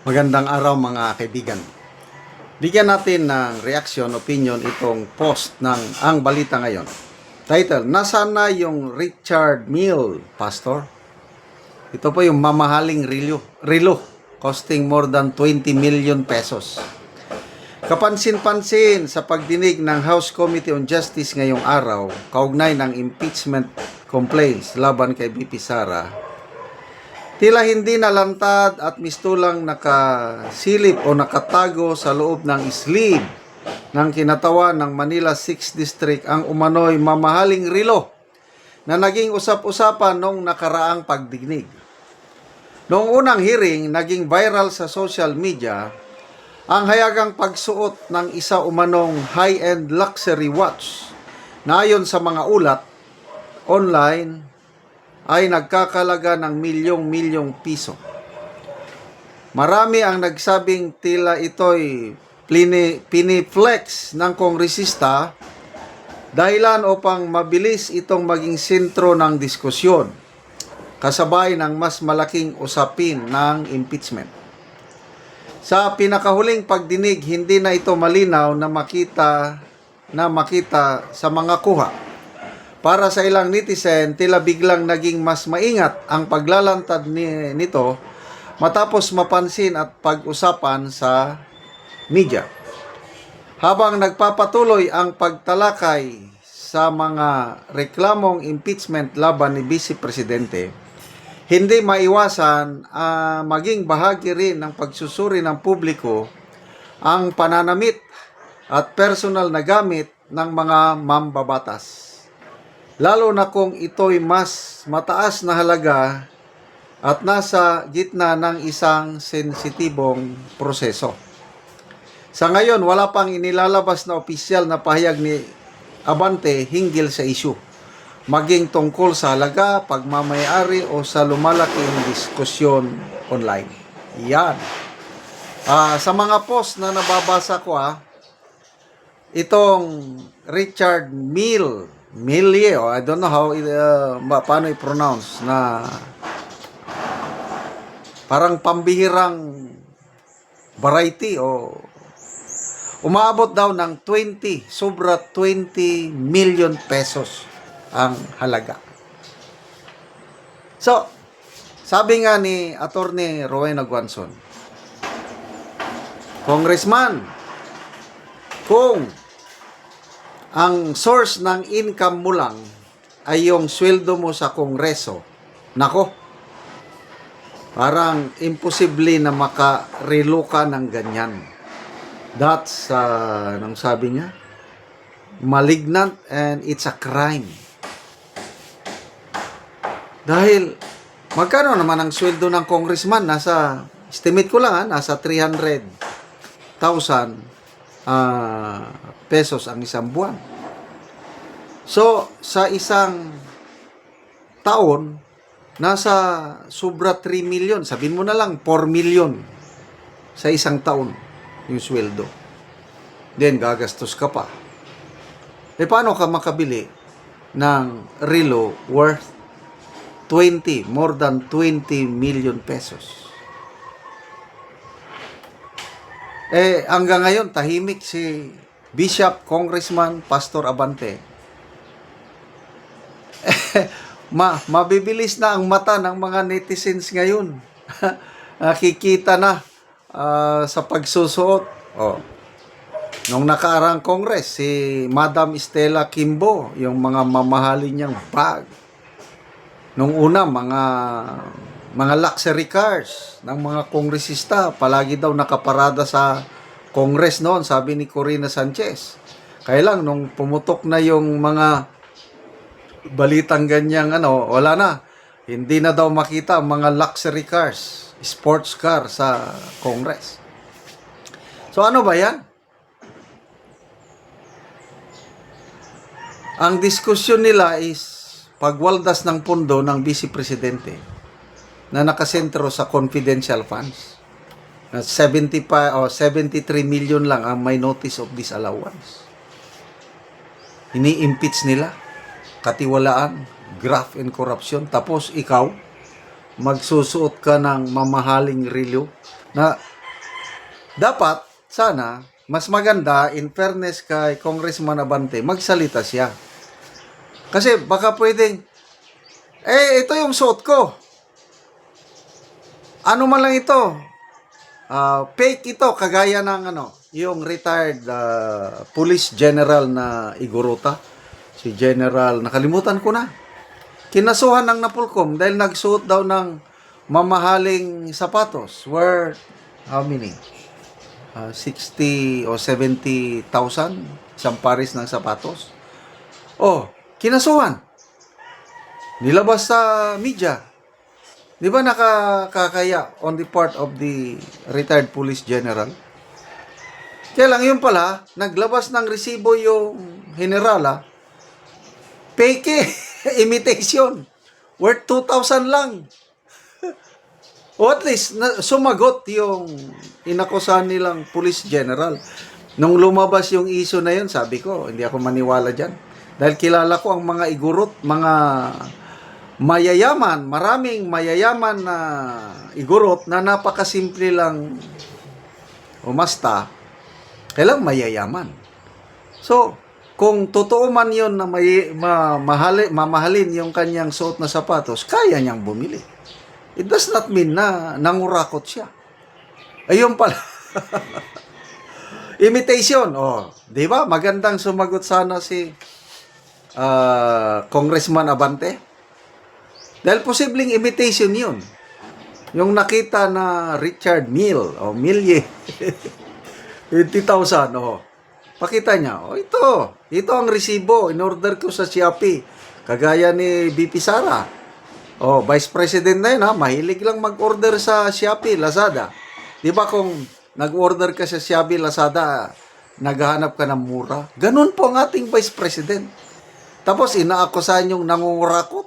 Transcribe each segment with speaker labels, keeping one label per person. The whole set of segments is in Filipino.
Speaker 1: Magandang araw mga kaibigan. Bigyan natin ng reaction, opinion itong post ng Ang Balita Ngayon. Title, nasaan na yung Richard Mille, Pastor? Ito po yung mamahaling relo costing more than 20 million pesos. Kapansin-pansin sa pagdinig ng House Committee on Justice ngayong araw, kaugnay ng impeachment complaints laban kay BP Sara, tila hindi nalantad at mistulang nakasilip o nakatago sa loob ng sleeve ng kinatawan ng Manila 6th District ang umano'y mamahaling relo na naging usap-usapan noong nakaraang pagdinig. Noong unang hearing, naging viral sa social media ang hayagang pagsuot ng isa umanong high-end luxury watch na ayon sa mga ulat online ay nagkakalaga ng milyong-milyong piso. Marami ang nagsabing tila ito'y piniflex ng kongresista dahilan upang mabilis itong maging sentro ng diskusyon, kasabay ng mas malaking usapin ng impeachment. Sa pinakahuling pagdinig, hindi na ito malinaw na makita sa mga kuha. Para sa ilang netizen, tila biglang naging mas maingat ang paglalantad nito matapos mapansin at pag-usapan sa media. Habang nagpapatuloy ang pagtalakay sa mga reklamong impeachment laban ni Vice Presidente, hindi maiwasan maging bahagi rin ng pagsusuri ng publiko ang pananamit at personal na gamit ng mga mambabatas. Lalo na kung ito'y mas mataas na halaga at nasa gitna ng isang sensitibong proseso. Sa ngayon, wala pang inilalabas na opisyal na pahayag ni Abante hinggil sa issue, maging tungkol sa halaga, pagmamayari o sa lumalaking diskusyon online. Yan. Sa mga post na nababasa ko, itong Richard Mille, I don't know how paano i-pronounce, na parang pambihirang variety o umaabot daw ng 20 million pesos ang halaga. So, sabi nga ni Attorney Rowena Guanzon, Congressman, kung ang source ng income mo lang ay yung sweldo mo sa Kongreso, nako, parang imposible na makarelo ka ng ganyan. That's, anong sabi niya? Malignant and it's a crime. Dahil, magkano naman ang sweldo ng congressman? Nasa, estimate ko lang nasa 300,000 pesos ang isang buwan. So, sa isang taon, nasa sobra 3 million. Sabihin mo na lang, 4 million sa isang taon yung sweldo. Then, gagastos ka pa. Paano ka makabili ng relo worth more than 20 million pesos? Hanggang ngayon, tahimik si Bishop, Congressman, Pastor Abante. Mabibilis na ang mata ng mga netizens ngayon. Nakikita na sa pagsusuot. Nung nakaarang Congress, si Madam Estela Kimbo, yung mga mamahalin niyang bag. Nung una, mga luxury cars ng mga kongresista, palagi daw nakaparada sa Congress noon, sabi ni Corina Sanchez. Kaya lang, nung pumutok na yung mga balitang ganyang wala na. Hindi na daw makita ang mga luxury cars, sports car sa Congress. So ano ba yan? Ang diskusyon nila is pagwaldas ng pondo ng Vice Presidente na nakasentro sa confidential funds. 73 million lang ang may notice of disallowance. Ini-impeach nila, katiwalaan, graft and corruption, tapos ikaw magsusuot ka ng mamahaling relo na dapat, sana, mas maganda, in fairness kay Congressman Abante, magsalita siya. Kasi baka pwedeng, ito yung suot ko. Ano man lang ito? Fake ito, kagaya ng yung retired police general na Igorota. Si General, nakalimutan ko na. Kinasuhan ng Napolcom dahil nagsuot daw ng mamahaling sapatos. Worth, how many? 60 o 70,000 isang pares ng sapatos. Kinasuhan. Nilabas sa media. Di ba nakakaya on the part of the retired police general? Kaya lang yun pala, naglabas ng resibo yung generala, fake imitation. Worth 2,000 lang. O at least, sumagot yung inakusahan nilang police general. Nung lumabas yung issue na yun, sabi ko, hindi ako maniwala dyan. Dahil kilala ko ang mga igurot, mga mayayaman, maraming mayayaman na igurot na napakasimple lang umasta, kailang mayayaman. So, kung totoo man yun na mamahalin yung kanyang suot na sapatos, kaya niyang bumili. It does not mean na nangurakot siya. Ayun pala. Imitation. Di ba? Magandang sumagot sana si Congressman Abante. Dahil posibleng imitation yun. Yung nakita na Richard Mille o Millie 20,000. Pakita niya. Ito ang resibo. In-order ko sa Shopee. Kagaya ni BP Sara. Vice President na yun mahilig lang mag-order sa Shopee, Lazada. Di ba kung nag-order ka sa Shopee, Lazada, naghahanap ka ng mura? Ganun po ang ating Vice President. Tapos inaakusahan yung nangungurakot.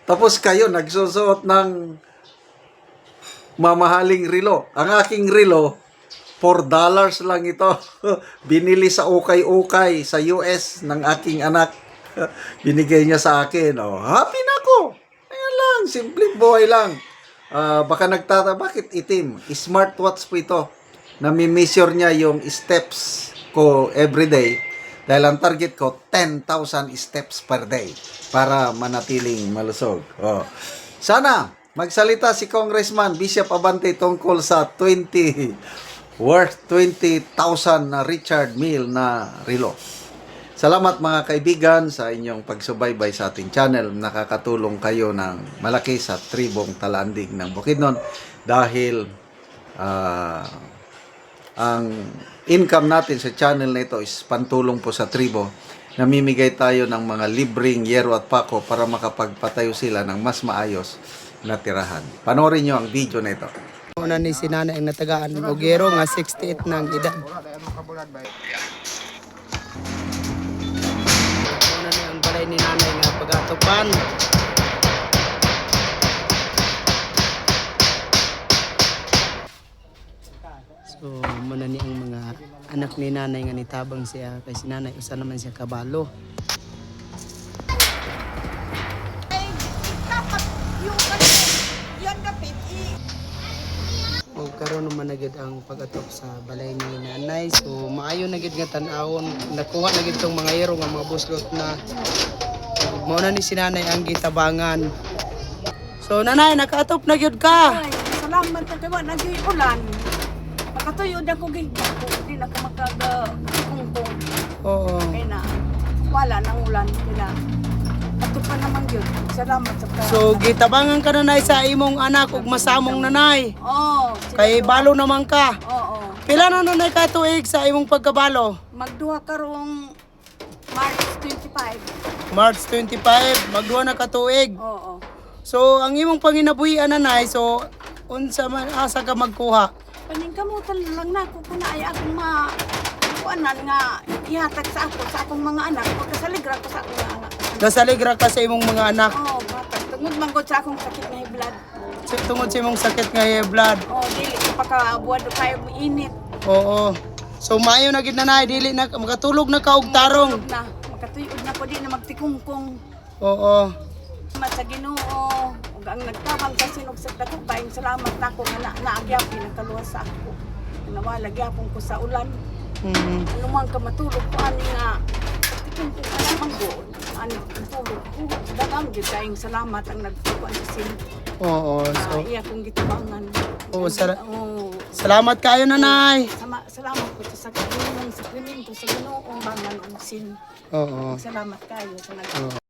Speaker 1: Tapos kayo nagsusuot ng mamahaling relo. Ang aking relo, $4 lang ito. Binili sa ukay-ukay sa US ng aking anak. Binigay niya sa akin. Happy na ako. Ayan lang, simpleng buhay lang. Baka bakit itim? Smartwatch po ito. Nami-measure niya yung steps ko everyday. Dahil ang target ko, 10,000 steps per day para manatiling malusog. Sana magsalita si Congressman Bishop Abante tungkol sa worth 20,000 na Richard Mille na relo. Salamat mga kaibigan sa inyong pagsubaybay sa ating channel. Nakakatulong kayo ng malaki sa tribong Talanding ng Bukidnon dahil ang income natin sa channel na ito is pantulong po sa tribo. Namimigay tayo ng mga libreng yero at pako para makapagpatayo sila ng mas maayos na tirahan. Panoorin nyo ang video na ito.
Speaker 2: Una ni si nanay ang natagaan ng Ogero nga 68 ng edad. Una ni ang balay ni nanay nga pagatupan. So, muna ni ang mga anak ni nanay nga nitabang siya kay si nanay usa naman siya kabalo. O karon naman na gid ang pag-atok sa balay ni nanay. So, maayo na gid nga tan-awon. Nakuha na gid tong mga yero nga mga buslot na mao na ni si nanay ang gitabangan. So, nanay nakaatop na gid ka.
Speaker 3: Ay, salamat na kayo. Nag-ulan. Makatuyod ako gigya ko. Hindi na ka magkagkungkong.
Speaker 2: Oo.
Speaker 3: Kaya na, wala nang ulan. Kaya ato pa naman yun. Salamat sa
Speaker 2: So, gitabangan ka nanay sa imong anak ug masamong nanay.
Speaker 3: Oo.
Speaker 2: Kay balo naman ka.
Speaker 3: Oo.
Speaker 2: Pila na nanay ka tuig sa imong pagkabalo?
Speaker 3: Magduha karong March 25.
Speaker 2: March 25, magduha na ka tuig.
Speaker 3: Oo.
Speaker 2: So, ang imong panginabuhian nanay, so unsa man asa ka magkuha?
Speaker 3: Paningkamutan lang na ako kung naay akong kuanan nga ihatag sa akong mga anak. Pagkasaligra ko sa akong mga anak.
Speaker 2: Nasaligra ka sa imong mga anak.
Speaker 3: Oo, batag. Tungod manggod sa akong sakit na hiblad.
Speaker 2: Tungod sa imong sakit nga high blood.
Speaker 3: Oo, dili ko pakabuwad kayo init.
Speaker 2: Oo. So maayo na gid nanay, dili na makatulog na ka og tarong.
Speaker 3: Tulog na. Makatuyod na ko di na magtikungkong.
Speaker 2: Oo.
Speaker 3: Salamat sa Ginoo. Ug ang nagtabang sa sinugsad ako, kaayong salamat nako nga naagyaw pinakaluwas sa ako. Nawala gyapon ko sa ulan.
Speaker 2: Mm.
Speaker 3: Ano man ka matulog ko ani nga. Tikin ko ka naman go. Ani matulog ko. Dagang gyud kayong salamat ang nagkuan sin.
Speaker 2: Oo. So,
Speaker 3: Iya kong gitabangan.
Speaker 2: Oo,
Speaker 3: Oo.
Speaker 2: salamat kayo, nanay.
Speaker 3: Salamat po sa krimen ko sa Ginoo bangan ang sin.
Speaker 2: Oo.
Speaker 3: Salamat kayo sa nag
Speaker 2: Oo.